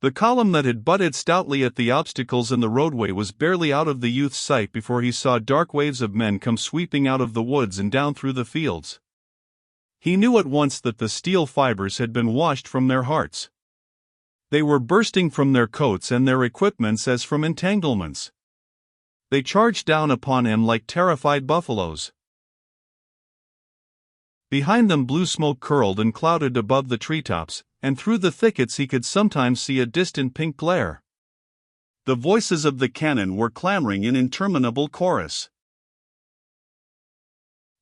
The column that had butted stoutly at the obstacles in the roadway was barely out of the youth's sight before he saw dark waves of men come sweeping out of the woods and down through the fields. He knew at once that the steel fibers had been washed from their hearts. They were bursting from their coats and their equipments as from entanglements. They charged down upon him like terrified buffaloes. Behind them blue smoke curled and clouded above the treetops, and through the thickets he could sometimes see a distant pink glare. The voices of the cannon were clamoring in interminable chorus.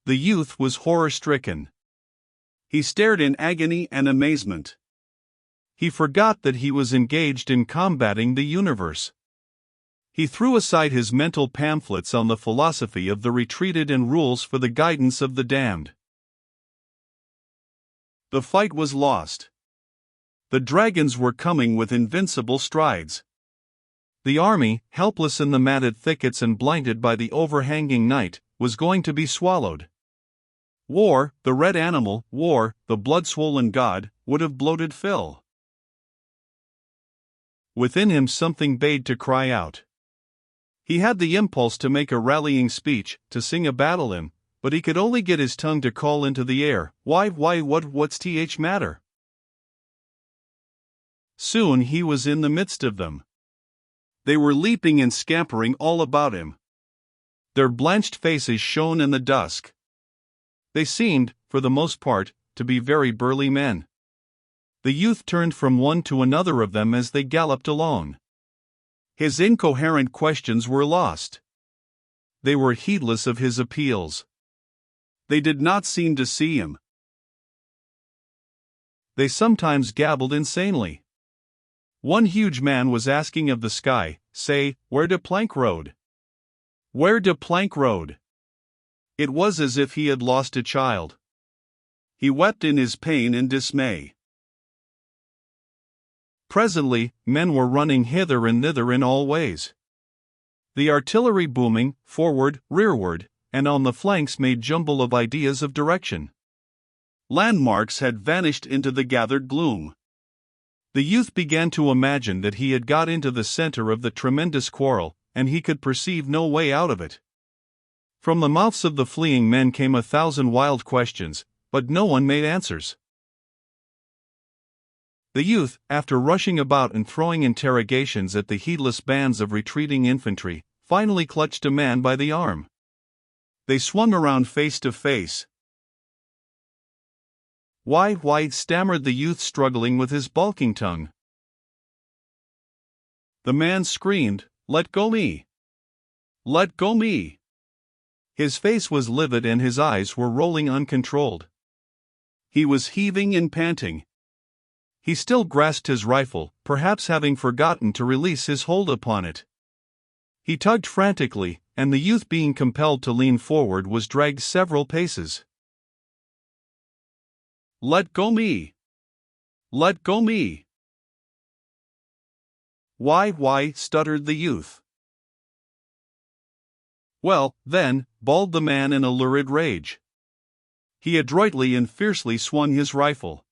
The youth was horror-stricken. He stared in agony and amazement. He forgot that he was engaged in combating the universe. He threw aside his mental pamphlets on the philosophy of the retreated and rules for the guidance of the damned. The fight was lost. The dragons were coming with invincible strides. The army, helpless in the matted thickets and blinded by the overhanging night, was going to be swallowed. War, the red animal, war, the blood-swollen god, would have bloated Phil. Within him something bade to cry out. He had the impulse to make a rallying speech, to sing a battle hymn, but he could only get his tongue to call into the air, what's th matter? Soon he was in the midst of them. They were leaping and scampering all about him. Their blanched faces shone in the dusk. They seemed, for the most part, to be very burly men. The youth turned from one to another of them as they galloped along. His incoherent questions were lost. They were heedless of his appeals. They did not seem to see him. They sometimes gabbled insanely. One huge man was asking of the sky, say, where de plank road? Where de plank road? It was as if he had lost a child. He wept in his pain and dismay. Presently, men were running hither and thither in all ways. The artillery booming, forward, rearward, and on the flanks made jumble of ideas of direction. Landmarks had vanished into the gathered gloom. The youth began to imagine that he had got into the center of the tremendous quarrel, and he could perceive no way out of it. From the mouths of the fleeing men came 1,000 wild questions, but no one made answers. The youth, after rushing about and throwing interrogations at the heedless bands of retreating infantry, finally clutched a man by the arm. They swung around face to face. Why, stammered the youth, struggling with his balking tongue. The man screamed, "Let go me! Let go me!" His face was livid and his eyes were rolling uncontrolled. He was heaving and panting. He still grasped his rifle, perhaps having forgotten to release his hold upon it. He tugged frantically, and the youth, being compelled to lean forward, was dragged several paces. "Let go me! Let go me!" Why, stuttered the youth. "Well, then," bawled the man in a lurid rage. He adroitly and fiercely swung his rifle.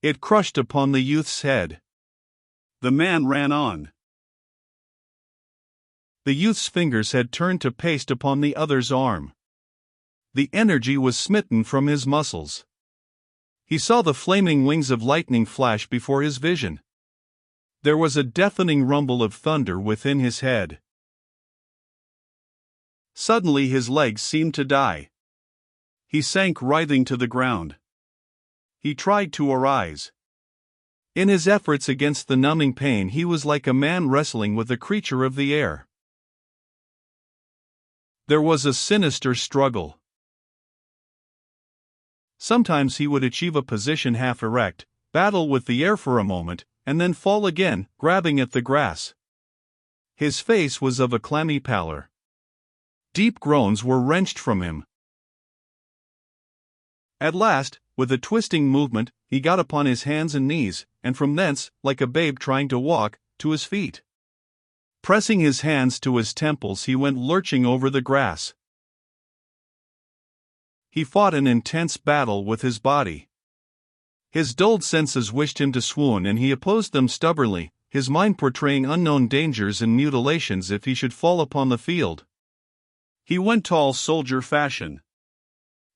It crushed upon the youth's head. The man ran on. The youth's fingers had turned to paste upon the other's arm. The energy was smitten from his muscles. He saw the flaming wings of lightning flash before his vision. There was a deafening rumble of thunder within his head. Suddenly his legs seemed to die. He sank writhing to the ground. He tried to arise. In his efforts against the numbing pain he was like a man wrestling with a creature of the air. There was a sinister struggle. Sometimes he would achieve a position half erect, battle with the air for a moment, and then fall again, grabbing at the grass. His face was of a clammy pallor. Deep groans were wrenched from him. At last, with a twisting movement, he got upon his hands and knees, and from thence, like a babe trying to walk, to his feet. Pressing his hands to his temples, he went lurching over the grass. He fought an intense battle with his body. His dulled senses wished him to swoon, and he opposed them stubbornly, his mind portraying unknown dangers and mutilations if he should fall upon the field. He went tall soldier fashion.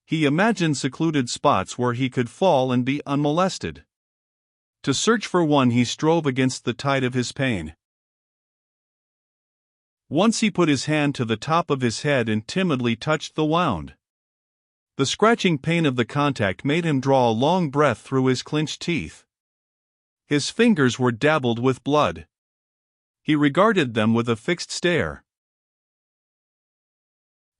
He imagined secluded spots where he could fall and be unmolested. To search for one, he strove against the tide of his pain. Once he put his hand to the top of his head and timidly touched the wound. The scratching pain of the contact made him draw a long breath through his clenched teeth. His fingers were dabbled with blood. He regarded them with a fixed stare.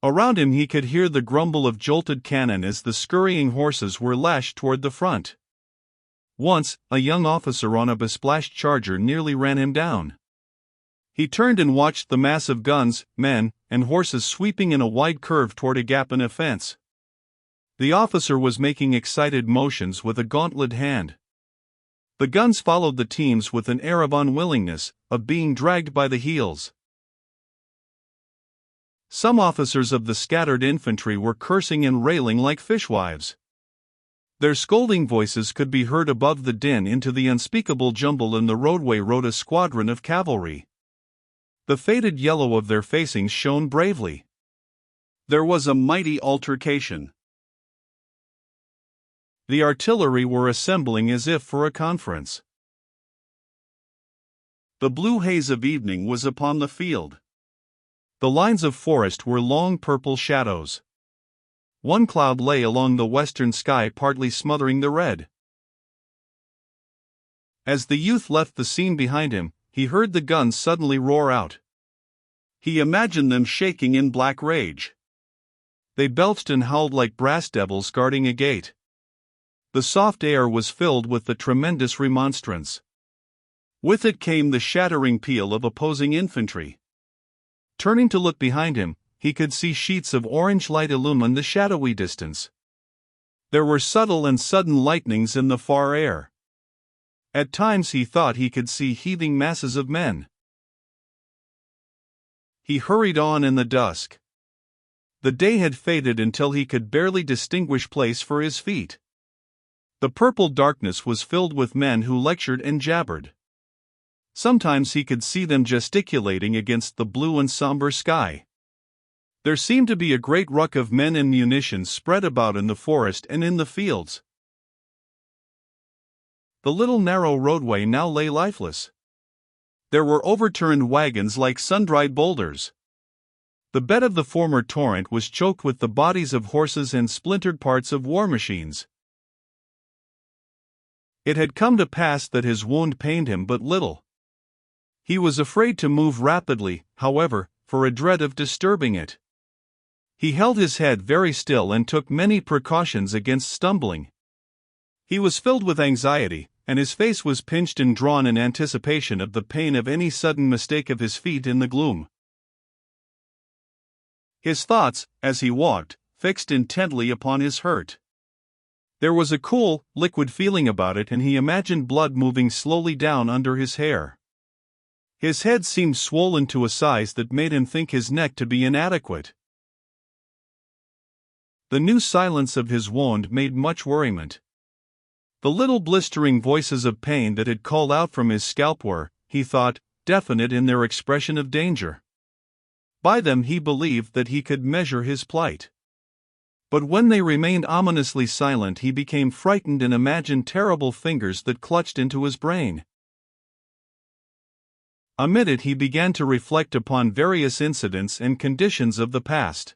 Around him he could hear the grumble of jolted cannon as the scurrying horses were lashed toward the front. Once, a young officer on a besplashed charger nearly ran him down. He turned and watched the mass of guns, men, and horses sweeping in a wide curve toward a gap in a fence. The officer was making excited motions with a gauntlet hand. The guns followed the teams with an air of unwillingness, of being dragged by the heels. Some officers of the scattered infantry were cursing and railing like fishwives. Their scolding voices could be heard above the din. Into the unspeakable jumble in the roadway rode a squadron of cavalry. The faded yellow of their facings shone bravely. There was a mighty altercation. The artillery were assembling as if for a conference. The blue haze of evening was upon the field. The lines of forest were long purple shadows. One cloud lay along the western sky, partly smothering the red. As the youth left the scene behind him, he heard the guns suddenly roar out. He imagined them shaking in black rage. They belched and howled like brass devils guarding a gate. The soft air was filled with the tremendous remonstrance. With it came the shattering peal of opposing infantry. Turning to look behind him, he could see sheets of orange light illumine the shadowy distance. There were subtle and sudden lightnings in the far air. At times he thought he could see heaving masses of men. He hurried on in the dusk. The day had faded until he could barely distinguish place for his feet. The purple darkness was filled with men who lectured and jabbered. Sometimes he could see them gesticulating against the blue and somber sky. There seemed to be a great ruck of men and munitions spread about in the forest and in the fields. The little narrow roadway now lay lifeless. There were overturned wagons like sun-dried boulders. The bed of the former torrent was choked with the bodies of horses and splintered parts of war machines. It had come to pass that his wound pained him but little. He was afraid to move rapidly, however, for a dread of disturbing it. He held his head very still and took many precautions against stumbling. He was filled with anxiety, and his face was pinched and drawn in anticipation of the pain of any sudden mistake of his feet in the gloom. His thoughts, as he walked, fixed intently upon his hurt. There was a cool, liquid feeling about it, and he imagined blood moving slowly down under his hair. His head seemed swollen to a size that made him think his neck to be inadequate. The new silence of his wound made much worriment. The little blistering voices of pain that had called out from his scalp were, he thought, definite in their expression of danger. By them he believed that he could measure his plight. But when they remained ominously silent, he became frightened and imagined terrible fingers that clutched into his brain. Amid it he began to reflect upon various incidents and conditions of the past.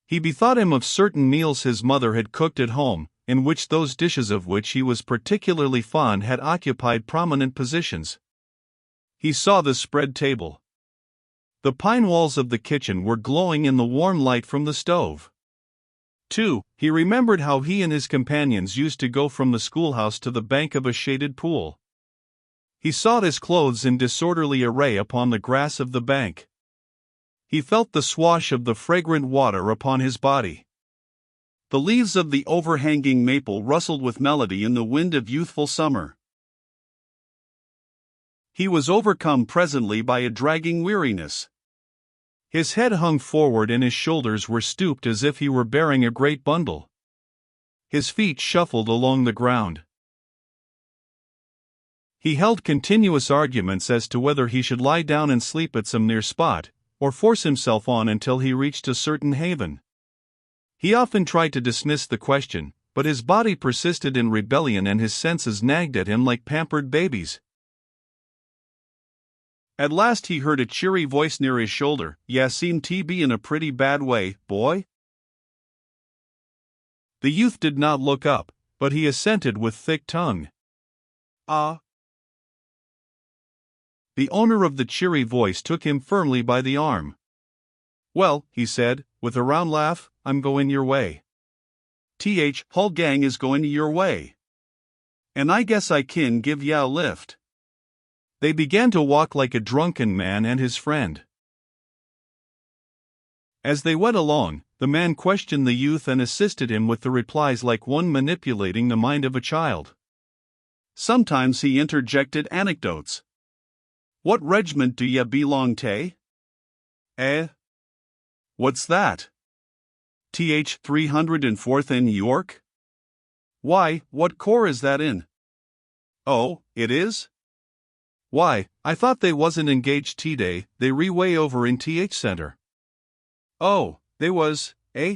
He bethought him of certain meals his mother had cooked at home, in which those dishes of which he was particularly fond had occupied prominent positions. He saw the spread table. The pine walls of the kitchen were glowing in the warm light from the stove. 2. He remembered how he and his companions used to go from the schoolhouse to the bank of a shaded pool. He sought his clothes in disorderly array upon the grass of the bank. He felt the swash of the fragrant water upon his body. The leaves of the overhanging maple rustled with melody in the wind of youthful summer. He was overcome presently by a dragging weariness. His head hung forward and his shoulders were stooped as if he were bearing a great bundle. His feet shuffled along the ground. He held continuous arguments as to whether he should lie down and sleep at some near spot, or force himself on until he reached a certain haven. He often tried to dismiss the question, but his body persisted in rebellion and his senses nagged at him like pampered babies. At last he heard a cheery voice near his shoulder. "Ya seem to be in a pretty bad way, boy?" The youth did not look up, but he assented with thick tongue. "Ah." The owner of the cheery voice took him firmly by the arm. "Well," he said, with a round laugh, "I'm going your way. Whole gang is going your way. And I guess I kin give ya a lift." They began to walk like a drunken man and his friend. As they went along, the man questioned the youth and assisted him with the replies like one manipulating the mind of a child. Sometimes he interjected anecdotes. "What regiment do ya belong to?" "Eh? What's that?" "Th 304th in York?" "Why, what corps is that in?" "Oh, it is? Why, I thought they wasn't engaged T-Day, they re-way over in TH Center." "Oh, they was, eh?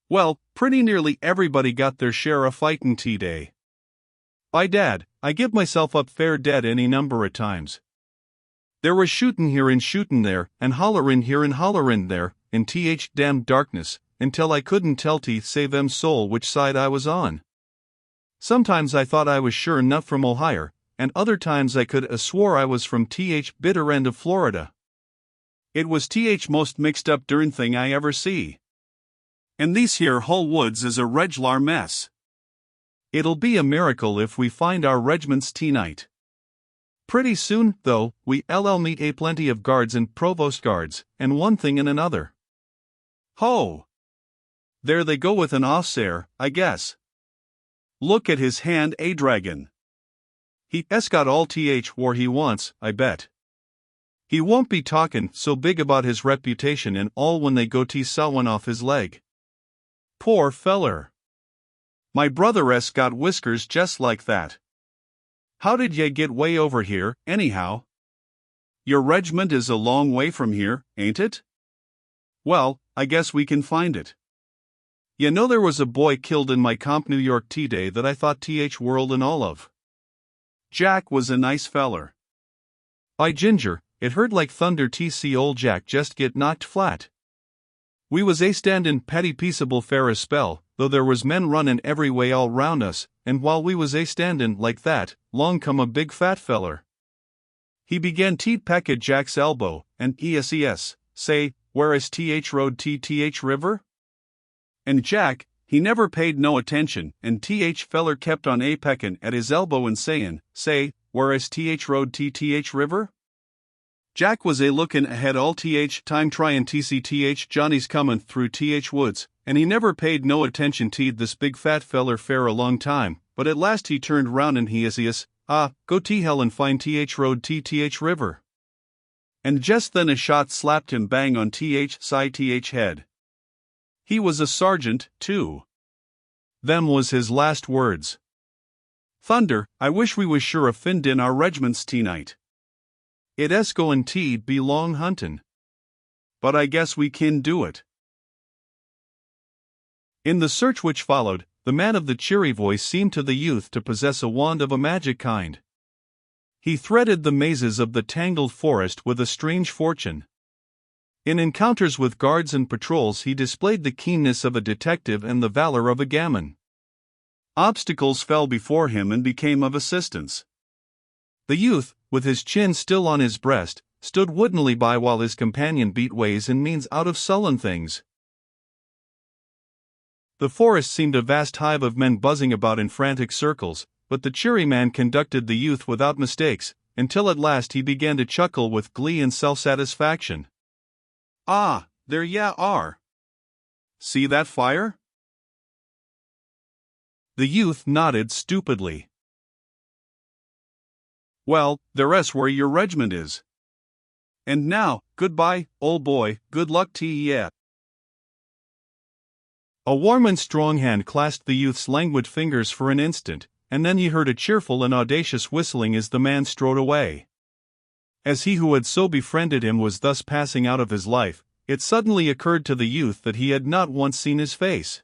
Well, pretty nearly everybody got their share of fightin' T-Day. By dad, I give myself up fair dead any number of times. There was shootin' here and shootin' there, and hollerin' here and hollerin' there, in TH damned darkness, until I couldn't tell to save them soul which side I was on. Sometimes I thought I was sure enough from Ohio, and other times I could a swore I was from TH bitter end of Florida. It was TH most mixed up dern thing I ever see. And these here whole woods is a reg'lar mess. It'll be a miracle if we find our reg'ments tonight. Pretty soon, though, we'll meet a plenty of guards and provost guards, and one thing and another. Ho! There they go with an officer, I guess. Look at his hand, a dragon. He's got all TH where he wants, I bet. He won't be talkin' so big about his reputation and all when they go to saw one off his leg. Poor feller. My brother's got whiskers just like that. How did ye get way over here, anyhow? Your regiment is a long way from here, ain't it? Well, I guess we can find it. You know there was a boy killed in my comp New York T-Day that I thought TH whirled and all of. Jack was a nice feller. By ginger, it hurt like thunder to see old Jack just get knocked flat. We was a standin' petty peaceable fair a spell, though there was men runnin' every way all round us, and while we was a standin' like that, long come a big fat feller. He began to peck at Jack's elbow, and say, "Where is TH road to TH river?" And Jack, he never paid no attention, and TH feller kept on a peckin' at his elbow and say, "Where is TH road to TH river?" Jack was a lookin' ahead all TH time tryin' to see TH Johnny's comin' through TH woods, and he never paid no attention to this big fat feller fair a long time, but at last he turned round and he go to hell and find TH road to TH river. And just then a shot slapped him bang on TH side TH head. He was a sergeant, too. Them was his last words. Thunder, I wish we was sure of findin' our reg'ments tonight. It's goin' to be long huntin'. But I guess we kin do it. In the search which followed, the man of the cheery voice seemed to the youth to possess a wand of a magic kind. He threaded the mazes of the tangled forest with a strange fortune. In encounters with guards and patrols he displayed the keenness of a detective and the valor of a gamin. Obstacles fell before him and became of assistance. The youth, with his chin still on his breast, stood woodenly by while his companion beat ways and means out of sullen things. The forest seemed a vast hive of men buzzing about in frantic circles, but the cheery man conducted the youth without mistakes, until at last he began to chuckle with glee and self-satisfaction. "Ah, there ya are. See that fire?" The youth nodded stupidly. "Well, there's where your regiment is. And now, goodbye, old boy, good luck to ye." A warm and strong hand clasped the youth's languid fingers for an instant, and then he heard a cheerful and audacious whistling as the man strode away. As he who had so befriended him was thus passing out of his life, it suddenly occurred to the youth that he had not once seen his face.